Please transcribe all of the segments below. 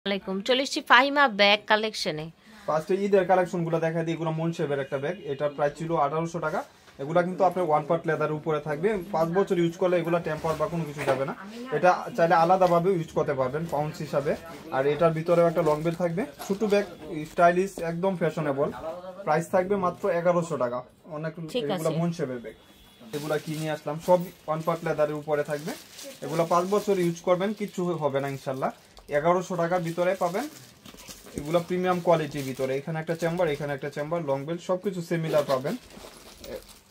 আলাইকুম, চলে এসেছি ফাহিমা ব্যাগ কালেকশনে। ফার্স্টে ঈদের কালেকশনগুলো দেখা দিই। এগুলো মন শেপের একটা ব্যাগ, এটার প্রাইস ছিল 1800 টাকা। এগুলা কিন্তু আপনার ওয়ান পার্ট লেদার উপরে থাকবে, 5 বছর ইউজ করলে এগুলো টেম্পার বা কোনো কিছু যাবে না। এটা চাইলে আলাদাভাবে ইউজ করতে পারবেন পাউন্স হিসাবে। আর এটার ভিতরেও একটা লং বেল থাকবে, ছোট ব্যাগ, স্টাইলিশ, একদম ফ্যাশনেবল। প্রাইস থাকবে মাত্র 1100 টাকা। অনেক এগুলো মন শেপের ব্যাগ, এগুলা কিনে আসলাম, সব ওয়ান পার্ট লেদারের উপরে থাকবে। এগুলো 5 বছর ইউজ করবেন, কিছু হবে না ইনশাল্লাহ। 1100 টাকার ভিতরে পাবেন এগুলো প্রিমিয়াম কোয়ালিটির ভিতরে। এখানে একটা চেম্বার, এখানে একটা চেম্বার, লং বেল্ট, সবকিছু সিমিলার পাবেন।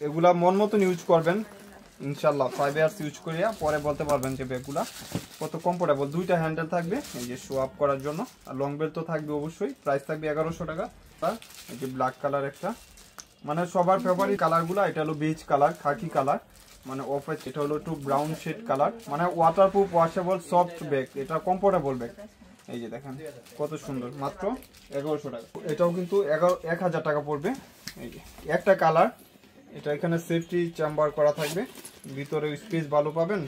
এগুলা মন মতন ইউজ করবেন ইনশাল্লাহ। 5 ইয়ার্স ইউজ করিয়া পরে বলতে পারবেন যে ব্যাগগুলা কত কমফোর্টেবল। দুইটা হ্যান্ডেল থাকবে এই যে শো আপ করার জন্য, আর লং বেল্ট তো থাকবে অবশ্যই। প্রাইস থাকবে 1100 টাকা। এই যে ব্ল্যাক কালার একটা, মানে সবার ফেভারিট কালারগুলো। এটা হলো বেজ কালার, খাকি কালার, মানে অফ হোয়াইট। এটা হলো একটু ব্রাউন শেড কালার, মানে ওয়াটারপ্রুফ, ওয়াশেবল, সফট ব্যাগ। এটা কমফোর্টেবল ব্যাগ। এই যে দেখেন কত সুন্দর, মাত্র 1100 টাকা। এটাও কিন্তু 1000 টাকা পড়বে। এই যে একটা কালার, এটা এখানে সেফটি চেম্বার করা থাকবে, ভিতরে স্পেস ভালো পাবেন।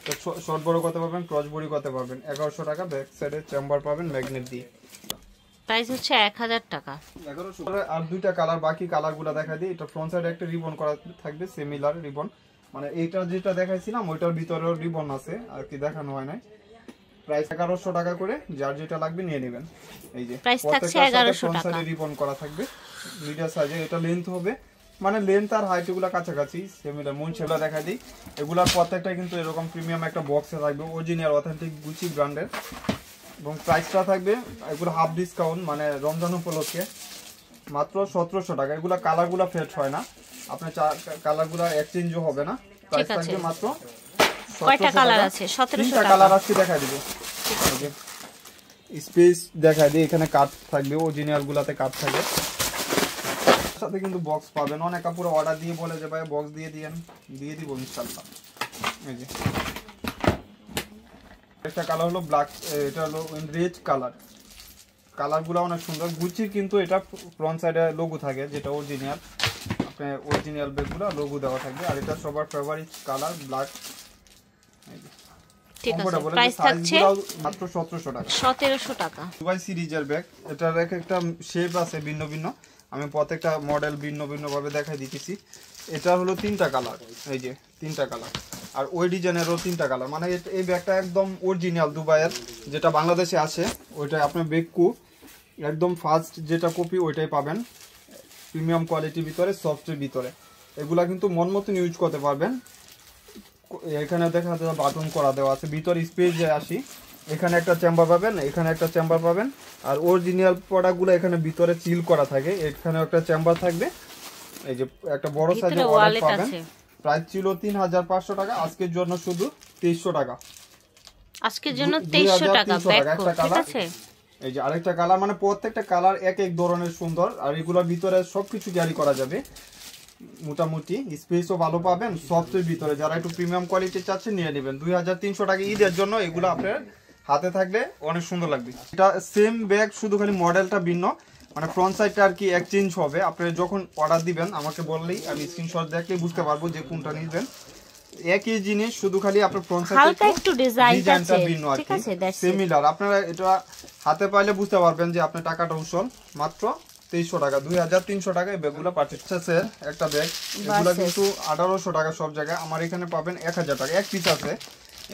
তো শর্ট বড় করতে পারবেন, ক্রস বডি করতে পারবেন। 1100 টাকা। ব্যাক সাইডে চেম্বার পাবেন ম্যাগনেট দিয়ে। প্রাইস হচ্ছে 1000 টাকা। 1100 টাকা। আর দুইটা কালার, বাকি কালারগুলো দেখা দিই। এটা ফ্রন্ট সাইডে একটা রিবন করা থাকবে, সিমিলার রিবন, মানে এইটা যেটা দেখাইছিলাম ওইটার ভিতরেও রিবন আছে, আর কি দেখানো হয় নাই। প্রাইস 1100 টাকা করে, যার যেটা লাগবে নিয়ে নেবেন। এই যে প্রাইস থাকছে 1100 টাকা। রিবন করা থাকবে মিডিয়াম সাইজে। এটা লেন্থ হবে, মানে লেন্থ আর হাইট এগুলো কাছাকাছি সিমিলার। মন সেগুলো দেখা দিই। এগুলার প্রত্যেকটা কিন্তু এরকম প্রিমিয়াম একটা বক্সে থাকবে, অরিজিনাল অথেন্টিক গুচি ব্র্যান্ডের। এবং প্রাইসটা থাকবে এগুলো হাফ ডিসকাউন্ট, মানে রমজান উপলক্ষে মাত্র 1700 টাকা। এগুলো কালারগুলো ফেড হয় না, আপনার কালারগুলো এক্সচেঞ্জও হবে না। প্রাইস থাকবে মাত্র। কয়টা কালার আছে? 1700 টাকা। কালার আছে দেখা দিব। স্পেস দেখা দিই। এখানে কাট থাকবে, অরিজিনাল গুলাতে কাট থাকবে, সাথে কিন্তু বক্স পাবেন। অনেক পুরো অর্ডার দিয়ে বলে যে ভাই বক্স দিয়ে দিয়েন, দিয়ে দিব ইনশাআল্লাহ। এই যে একটা কালার হলো ব্ল্যাক, এটা হলো রেড কালার। কালারগুলো অনেক সুন্দর। গুচির কিন্তু এটা ফ্রন্ট সাইডে লোগো থাকে, যেটা অরিজিনাল। আপনার অরিজিনাল ব্যাগগুলো লোগো দেওয়া থাকবে। আর এটা সবার ফেভারিট কালার ব্ল্যাক। ঠিক আছে, প্রাইস থাকছে মাত্র 1700 টাকা। 1700 টাকা। দুবাই সিরিজের ব্যাগ, এটার একটা শেপ আছে ভিন্ন ভিন্ন। আমি প্রত্যেকটা মডেল ভিন্ন ভিন্ন ভাবে দেখাই দিতেছি। এটা হলো 3টা কালার, এই যে 3টা কালার। আর ওই ডিজাইনেরও 3টা কালার। মানে এই ব্যাগটা একদম অরিজিনাল দুবাইয়ের, যেটা বাংলাদেশে আছে ওইটা আপনার বেকু একদম ফার্স্ট যেটা কপি ওইটাই পাবেন, প্রিমিয়াম কোয়ালিটির ভিতরে, সফটের ভিতরে। এগুলা কিন্তু মন মতন ইউজ করতে পারবেন। এখানে দেখা যাচ্ছে বাটন করা দেওয়া আছে, ভিতরে স্পেস যে আসি। এখানে একটা চেম্বার পাবেন, এখানে একটা চেম্বার পাবেন। আর অরিজিনাল প্রোডাক্টগুলো এখানে ভিতরে সিল করা থাকে, এখানে একটা চেম্বার থাকবে। এই যে একটা বড় সাইজের ওয়ালেট পাবেন। প্রাইস ছিল 3500 টাকা, আজকের জন্য শুধু 2300 টাকা। আজকের জন্য 2300 টাকা ব্যাগ, ঠিক আছে। এই যে আরেকটা কালার, মানে প্রত্যেকটা কালার এক এক ধরনের সুন্দর। আর এগুলোর ভিতরে সবকিছু ক্যারি করা যাবে, মোটামুটি স্পেসও ভালো পাবেন, সফটের ভিতরে। যারা একটু প্রিমিয়াম কোয়ালিটি চাচ্ছেন নিয়ে নেবেন। 2300 টাকা ঈদের জন্য। এগুলো আপনার হাতে থাকলে অনেক সুন্দর লাগবে। এটা সেম ব্যাগ, শুধু খালি মডেলটা ভিন্ন, মানে ফ্রন্ট সাইডটা আর কি এক্সচেঞ্জ হবে। আপনি যখন অর্ডার দিবেন আমাকে বললেই আমি স্ক্রিনশট দেখলেই বুঝতে পারবো যে কোনটা নিবেন। একই জিনিস, শুধু খালি আপনার ফ্রন্ট সাইডটা একটু ডিজাইনটা ভিন্ন আর কি, সিমিলার। আপনারা এটা হাতে পাইলে বুঝতে পারবেন যে আপনার টাকাটা উসল। মাত্র 2300 টাকা, 2300 টাকা এই ব্যাগগুলো পারচেজ। একটা ব্যাগ, এগুলো কিন্তু 1800 টাকা সব জায়গায়। আমার এখানে পাবেন 1000 টাকা। এক পিস আছে।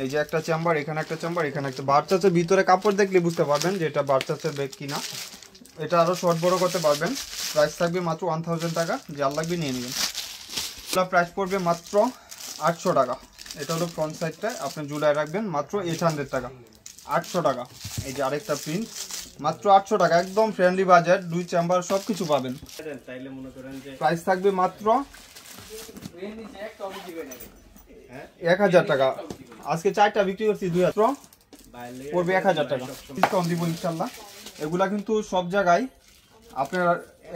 এই যে একটা চেম্বার, এখানে একটা চেম্বার, এখানে একটা। বাচ্চাদের ভিতরে কাপড় দেখলে বুঝতে পারবেন যে এটা বাচ্চাদের ব্যাগ কিনা। এটা আরো শর্ট বড় করতে পারবেন। প্রাইস থাকবে মাত্র 1000 টাকা, যার লাগবে নিয়ে নেবেন। প্রাইস পড়বে মাত্র 800 টাকা। এটা হলো ফ্রন্ট সাইডটা, আপনি জুলাই রাখবেন, মাত্র 800 টাকা। 800 টাকা। এই যে আরেকটা প্রিন্ট, মাত্র 800 টাকা। একদম ফ্রেন্ডলি বাজেট, দুই চেম্বার সবকিছু পাবেন। প্রাইস থাকবে মাত্র 1000 টাকা। আজকে 4টা বিক্রি করছি 2000, পড়বে 1000 টাকা। ডিসকাউন্ট দিব ইনশাল্লাহ। এগুলা কিন্তু সব জায়গায় আপনার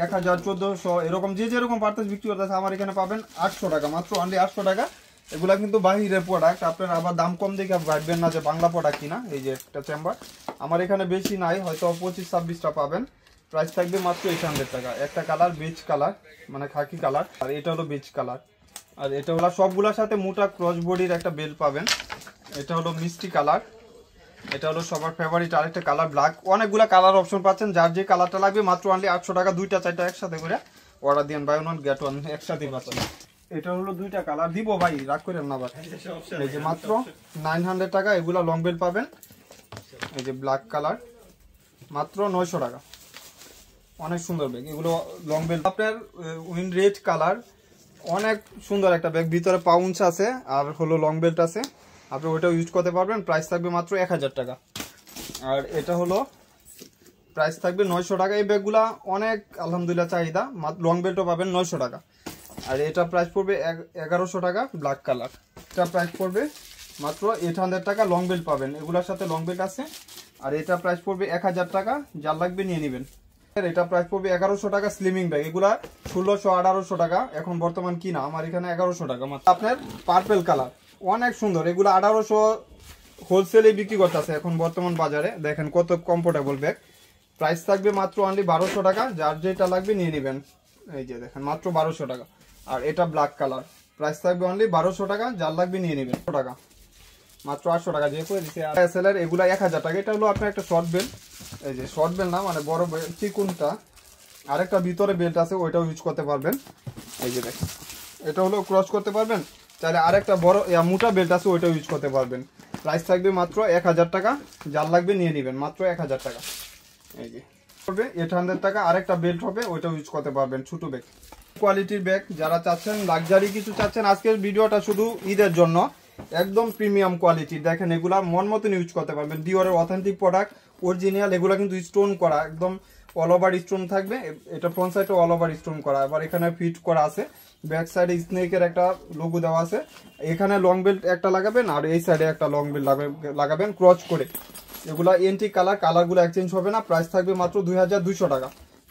1000, 1400 এরকম যে যেরকম পারতেস বিক্রি করতেছে, আমার এখানে পাবেন 800 টাকা, মাত্র অনলি 800 টাকা। এগুলা কিন্তু বাহিরের প্রোডাক্ট, আপনার আবার দাম কম দেখে ভাববেন না যে বাংলা প্রোডাক্ট কিনা। এই যে একটা চেম্বার, আমার এখানে বেশি নাই, হয়তো 25-26টা পাবেন। প্রাইস থাকবে মাত্র 800 টাকা। একটা কালার বেজ কালার, মানে খাকি কালার, আর এটা হলো বেজ কালার। আর এটা হলো সবগুলোর সাথে মোটা ক্রস বডির একটা বেল্ট পাবেন। এটা হলো মিষ্টি কালার, এটা হলো সবার ফেভারিট আরেকটা কালার ব্ল্যাক। অনেকগুলো কালার অপশন পাচ্ছেন, যার যে কালারটা লাগবে মাত্র অনলি 800 টাকা। 2টা 4টা একসাথে করে অর্ডার দিন, বাই ওয়ান গেট ওয়ান একসাথে পাচ্ছেন। এটা হলো 2টা কালার দিব ভাই, রাগ করেন না ভাই। এই যে মাত্র 900 টাকা, এগুলা লং বেল্ট পাবেন। এই যে ব্ল্যাক কালার মাত্র 900 টাকা, অনেক সুন্দর ব্যাগ এগুলো লং বেল্ট। আপনার উইন রেড কালার, অনেক সুন্দর একটা ব্যাগ, ভিতরে পাউন্স আছে আর হলো লং বেল্ট আছে, আপনি ওইটাও ইউজ করতে পারবেন। প্রাইস থাকবে মাত্র 1000 টাকা। আর এটা হলো প্রাইস থাকবে 900 টাকা। এই ব্যাগগুলা অনেক আলহামদুলিল্লাহ চাহিদা, লং বেল্টও পাবেন 900 টাকা। আর এটা প্রাইস পড়বে 1100 টাকা ব্ল্যাক কালার। এটা প্রাইস পড়বে মাত্র 800 টাকা, লং বেল্ট পাবেন, এগুলোর সাথে লং বেল্ট আছে। আর এটা প্রাইস পড়বে 1000 টাকা, যার লাগবে নিয়ে নেবেন। এটা প্রাইস পড়বে 1100 টাকা স্লিমিং ব্যাগ, এগুলা 1600 1800 টাকা এখন বর্তমান কিনা, আমার এখানে 1100 টাকা মাত্র। আপনার পার্পল কালার অনেক সুন্দর, এগুলো 1800 হোলসেলে বিক্রি করতেছে এখন বর্তমান বাজারে। দেখেন কত কমফোর্টেবল ব্যাগ, প্রাইস থাকবে মাত্র অনলি 1200 টাকা, যার যেটা লাগবে নিয়ে নেবেন। এই যে দেখেন মাত্র 1200 টাকা। আর এটা ব্ল্যাক কালার, প্রাইস থাকবে অনলি 1200 টাকা, যার লাগবে নিয়ে নেবেন। টাকা মাত্র 800 টাকা যে করে দিচ্ছে। আর এসএলআর এগুলা 1000 টাকা। এটা হলো আপনার একটা শর্ট বেল্ট, এই যে শর্ট বেল্ট না মানে বড় বেল্ট চিকুনটা, আরেকটা ভিতরে বেল্ট আছে ওইটাও ইউজ করতে পারবেন। এই যে দেখেন এটা হলো ক্রস করতে পারবেন, চাইলে আরেকটা বড় মোটা বেল্ট আছে ওইটাও ইউজ করতে পারবেন। প্রাইস থাকবে মাত্র 1000 টাকা, যার লাগবে নিয়ে নেবেন মাত্র 1000 টাকা। এই যে পড়বে 800 টাকা, আরেকটা বেল্ট হবে ওইটাও ইউজ করতে পারবেন। ছোট ব্যাগ কোয়ালিটির ব্যাগ যারা চাচ্ছেন, লাক্সারি কিছু চাচ্ছেন, আজকের ভিডিওটা শুধু ঈদের জন্য, একদম প্রিমিয়াম কোয়ালিটি। দেখেন এগুলা মন মতন ইউজ করতে পারবেন, ডিওরের অথেন্টিক প্রোডাক্ট, অরিজিনাল। এগুলা কিন্তু স্টোন করা, একদম অল ওভার স্টোন থাকবে। এটা ফ্রন্ট সাইডে অল ওভার স্টোন করা, আবার এখানে ফিট করা আছে, ব্যাক সাইডে স্নেকের একটা লোগো দেওয়া আছে। এখানে লং বেল্ট একটা লাগাবেন আর এই সাইডে একটা লং বেল্ট লাগাবেন ক্রস করে। এগুলা এন্টিক কালার, কালারগুলো এক্সচেঞ্জ হবে না। প্রাইস থাকবে মাত্র 2200 টাকা,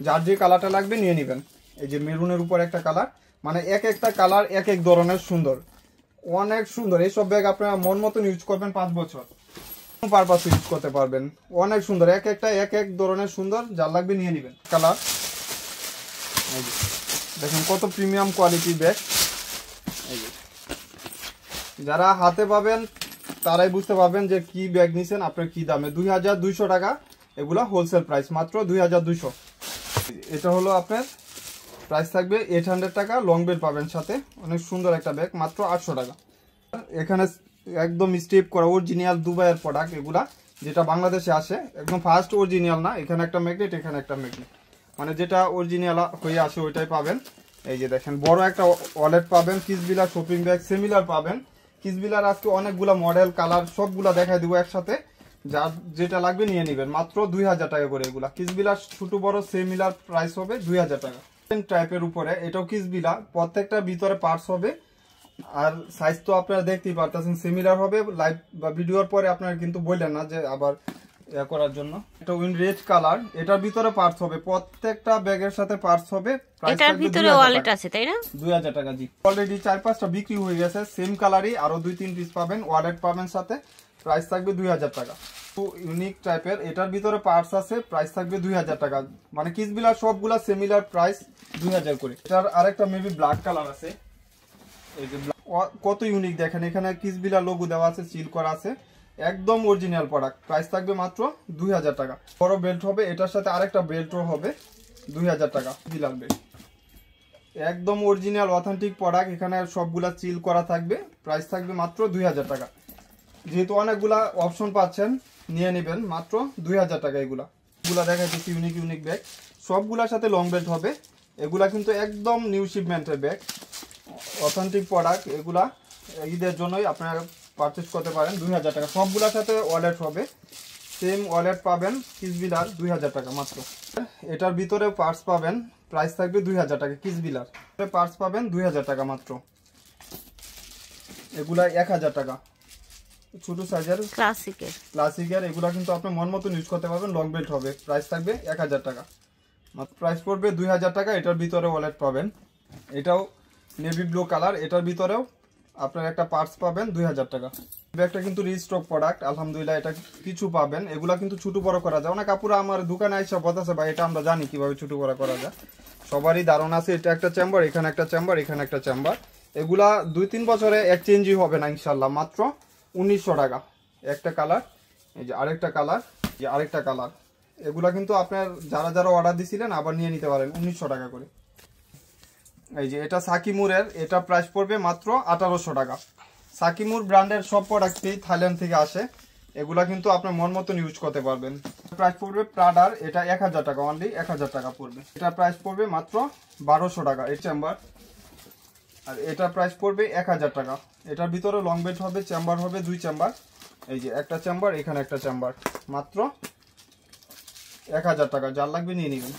যার যে কালারটা লাগবে নিয়ে নেবেন। এই যে মেরুনের উপর একটা কালার, মানে এক একটা কালার এক এক ধরনের সুন্দর, অনেক সুন্দর। এইসব ব্যাগ আপনারা মন মতন ইউজ করবেন 5 বছর পারপাস ইউজ করতে পারবেন। অনেক সুন্দর, এক একটা এক এক ধরনের সুন্দর, যার লাগবে নিয়ে নেবেন। কালার এই যে দেখেন কত প্রিমিয়াম কোয়ালিটির ব্যাগ। এই যে যারা হাতে পাবেন তারাই বুঝতে পারবেন যে কি ব্যাগ নিছেন, আপনার কি দামে। 2200 টাকা এগুলা হোলসেল প্রাইস, মাত্র 2200। এটা হলো আপনার প্রাইস থাকবে 800 টাকা, লং বেল্ট পাবেন সাথে, অনেক সুন্দর একটা ব্যাগ, মাত্র 800 টাকা। এখানে একদম স্টেপ করা অরিজিনাল দুবাইয়ের প্রোডাক্ট, এগুলা যেটা বাংলাদেশে আসে, একদম ফার্স্ট অরিজিনাল না। এখানে একটা ম্যাগনেট, এখানে একটা ম্যাগনেট, মানে যেটা অরিজিনাল হয়ে আসে ওইটাই পাবেন। এই যে দেখেন বড় একটা ওয়ালেট পাবেন, কিসবিলার শপিং ব্যাগ সিমিলার পাবেন। কিসবিলার আজকে অনেকগুলা মডেল কালার সবগুলা দেখাই দিব একসাথে, যার যেটা লাগবে নিয়ে নেবেন মাত্র 2000 টাকা করে। এগুলা কিসবিলার ছোট বড় সিমিলার প্রাইস হবে 2000 টাকা। টাইপের উপরে এটাও কিসবিলা, প্রত্যেকটা ভিতরে পার্টস হবে। আর সাইজ তো আপনারা দেখতেই পারতেছেন সিমিলার হবে। লাইভ বা ভিডিওর পরে আপনারা কিন্তু বললেন না যে আবার করার জন্য। এটা উইন রেড কালার, এটার ভিতরে পার্টস হবে, প্রত্যেকটা ব্যাগের সাথে পার্টস হবে। এটার ভিতরে ওয়ালেট আছে তাই না? 2000 টাকা। জি অলরেডি 4-5টা বিক্রি হয়ে গেছে, সেম কালারই আরো 2-3 পিস পাবেন, ওয়ালেট পাবেন সাথে। প্রাইস থাকবে 2000 টাকা। ইউনিক টাইপের, এটার ভিতরে পার্টস আছে, প্রাইস থাকবে 2000 টাকা। মানে কিসবিলার সবগুলা সিমিলার প্রাইস 2000 করে। এটার আরেকটা মেবি ব্ল্যাক কালার আছে, এই যে কত ইউনিক দেখেন, এখানে কিসবিলার লোগো দেওয়া আছে, সিল করা আছে, একদম অরিজিনাল প্রোডাক্ট। প্রাইস থাকবে মাত্র 2000 টাকা। বড় বেল্ট হবে, এটার সাথে আরেকটা বেল্টও হবে 2000 টাকা। কিসবিলার বেল্ট একদম অরিজিনাল অথেন্টিক প্রোডাক্ট, এখানে সবগুলা সিল করা থাকবে। প্রাইস থাকবে মাত্র 2000 টাকা। যেহেতু অনেকগুলা অপশন পাচ্ছেন, নিয়ে নেবেন মাত্র 2000 টাকা। এগুলা দেখাইতেছি ইউনিক ইউনিক ব্যাগ, সবগুলার সাথে লং বেল্ট হবে। এগুলা কিন্তু একদম নিউ শিপমেন্টের ব্যাগ, অথেন্টিক প্রোডাক্ট। এগুলা ঈদের জন্যই আপনারা পারচেস করতে পারেন। 2000 টাকা সবগুলার সাথে ওয়ালেট হবে, সেম ওয়ালেট পাবেন কিসবিলার 2000 টাকা মাত্র। এটার ভিতরে পার্টস পাবেন, প্রাইস থাকবে 2000 টাকা। কিসবিলার পার্টস পাবেন 2000 টাকা মাত্র। এগুলা 1000 টাকা। ছোট সাইজের ক্লাসিকের এগুলা কিন্তু আপনি মন মতন ইউজ করতে পারবেন, লং বেল্ট হবে। প্রাইস থাকবে 1000 টাকা, প্রাইস পড়বে 2000 টাকা। এটার ভিতরে ওয়ালেট পাবেন, এটাও নেভি ব্লু কালার, এটার ভিতরেও আপনার একটা পার্টস পাবেন 2000 টাকা। ব্যাগটা কিন্তু রিস্টক প্রোডাক্ট, আলহামদুলিল্লাহ। এটা কিছু পাবেন, এগুলা কিন্তু ছোট বড় করা যায়। অনেক কাপড় আমার দোকানে আইসা বলতেছে ভাই এটা আমরা জানি কিভাবে ছোট বড় করা যায়, সবারই ধারণা আছে। এটা একটা চেম্বার, এখানে একটা চেম্বার, এখানে একটা চেম্বার। এগুলা 2-3 বছরে এক্সচেঞ্জই হবে না ইনশাল্লাহ। মাত্র 1900 টাকা একটা কালার, এই যে আরেকটা কালার, এগুলা কিন্তু আপনার যারা যারা অর্ডার দিছিলেন আবার নিয়ে নিতে পারেন 1900 টাকা করে। এই যে এটা সাকিমুরের, এটা প্রাইস পড়বে মাত্র 1800 টাকা। সাকিমুর ব্র্যান্ডের সব প্রোডাক্টই থাইল্যান্ড থেকে আসে, এগুলা কিন্তু আপনার মন মতন ইউজ করতে পারবেন। প্রাইস পড়বে প্রাডার, এটা 1000 টাকা, অনলি 1000 টাকা পড়বে। এটা প্রাইস পড়বে মাত্র 1200 টাকা এই চেম্বার। আর এটা প্রাইস পড়বে 1000 টাকা। এটার ভিতরে লং বেড হবে, চেম্বার হবে 2 চেম্বার। এই যে একটা চেম্বার, এখানে একটা চেম্বার, মাত্র 1000 টাকা। যার লাগবে নিয়ে নেবেন।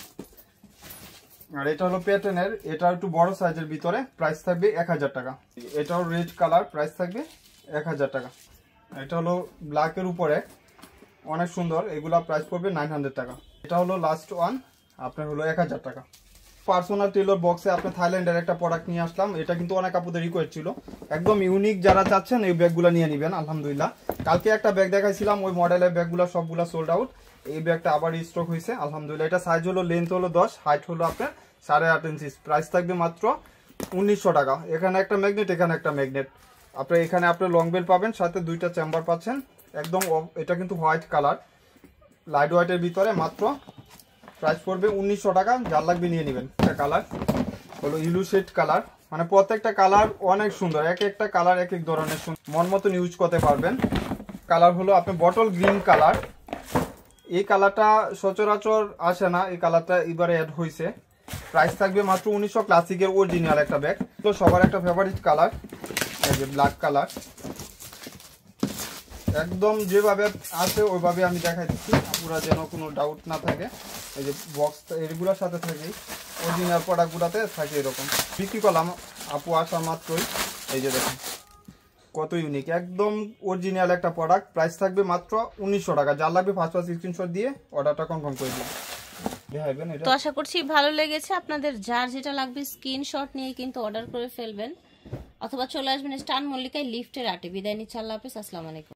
আর এটা হলো প্যাটার্নের, এটা একটু বড় সাইজের ভিতরে, প্রাইস থাকবে 1000 টাকা। এটাও রেড কালার, প্রাইস থাকবে 1000 টাকা। এটা হলো ব্ল্যাকের উপরে, অনেক সুন্দর, এগুলা প্রাইস পড়বে 900 টাকা। এটা হলো লাস্ট ওয়ান, আপনার হলো 1000 টাকা। পার্সোনাল টেলর বক্সে আপনি থাইল্যান্ডের একটা প্রোডাক্ট নিয়ে আসলাম, এটা কিন্তু অনেক আপুদের রিকোয়েস্ট ছিল, একদম ইউনিক যারা চাচ্ছেন এই ব্যাগগুলো নিয়ে নেবেন। আলহামদুলিল্লাহ, কালকে একটা ব্যাগ দেখাইছিলাম, ওই মডেলের ব্যাগগুলো সবগুলো সোল্ড আউট। এই ব্যাগটা আবার স্টক হয়েছে আলহামদুলিল্লাহ। এটা সাইজ হলো, লেন্থ হলো 10, হাইট হলো আপনার 8.5 ইঞ্চি। প্রাইস থাকবে মাত্র 1900 টাকা। এখানে একটা ম্যাগনেট, এখানে একটা ম্যাগনেট। আপনার এখানে আপনার লং বেল পাবেন, সাথে 2টা চেম্বার পাচ্ছেন একদম। এটা কিন্তু হোয়াইট কালার, লাইট হোয়াইটের ভিতরে, মাত্র প্রাইস পড়বে 1900 টাকা। যার লাগবে নিয়ে নেবেন। একটা কালার হলো ইলু শেড কালার, মানে প্রত্যেকটা কালার অনেক সুন্দর, এক একটা কালার এক এক ধরনের সুন্দর, মন মতন ইউজ করতে পারবেন। কালার হলো আপনার বটল গ্রিন কালার, এই কালারটা সচরাচর আসে না, এই কালারটা এবারে অ্যাড হয়েছে। প্রাইস থাকবে মাত্র 1900। ক্লাসিকের অরিজিনাল একটা ব্যাগ, তো সবার একটা ফেভারিট কালার। এই যে ব্ল্যাক কালার, একদম যেভাবে আছে ওইভাবে আমি দেখাই দিচ্ছি, পুরো যেন কোনো ডাউট না থাকে। এই যে বক্স এগুলোর সাথে থাকে, অরিজিনাল প্রোডাক্টগুলোতে থাকে এরকম। বিক্রি করলাম আপু আসা মাত্রই। এই যে দেখুন কত ইউনিক, একদম অরিজিনাল একটা প্রোডাক্ট। প্রাইস থাকবে মাত্র 1900 টাকা। যার লাগবে ফার্স্ট স্ক্রিনশট দিয়ে অর্ডারটা কনফার্ম করে দিন। তো আশা করছি ভালো লেগেছে আপনাদের। যার যেটা লাগবে স্ক্রিনশট নিয়ে কিন্তু অর্ডার করে ফেলবেন, অথবা চলে আসবেন স্টান মল্লিকায় লিফটের 8-এ। বিদায় নিচ্ছি, আল্লাহ হাফেজ, আসসালামু আলাইকুম।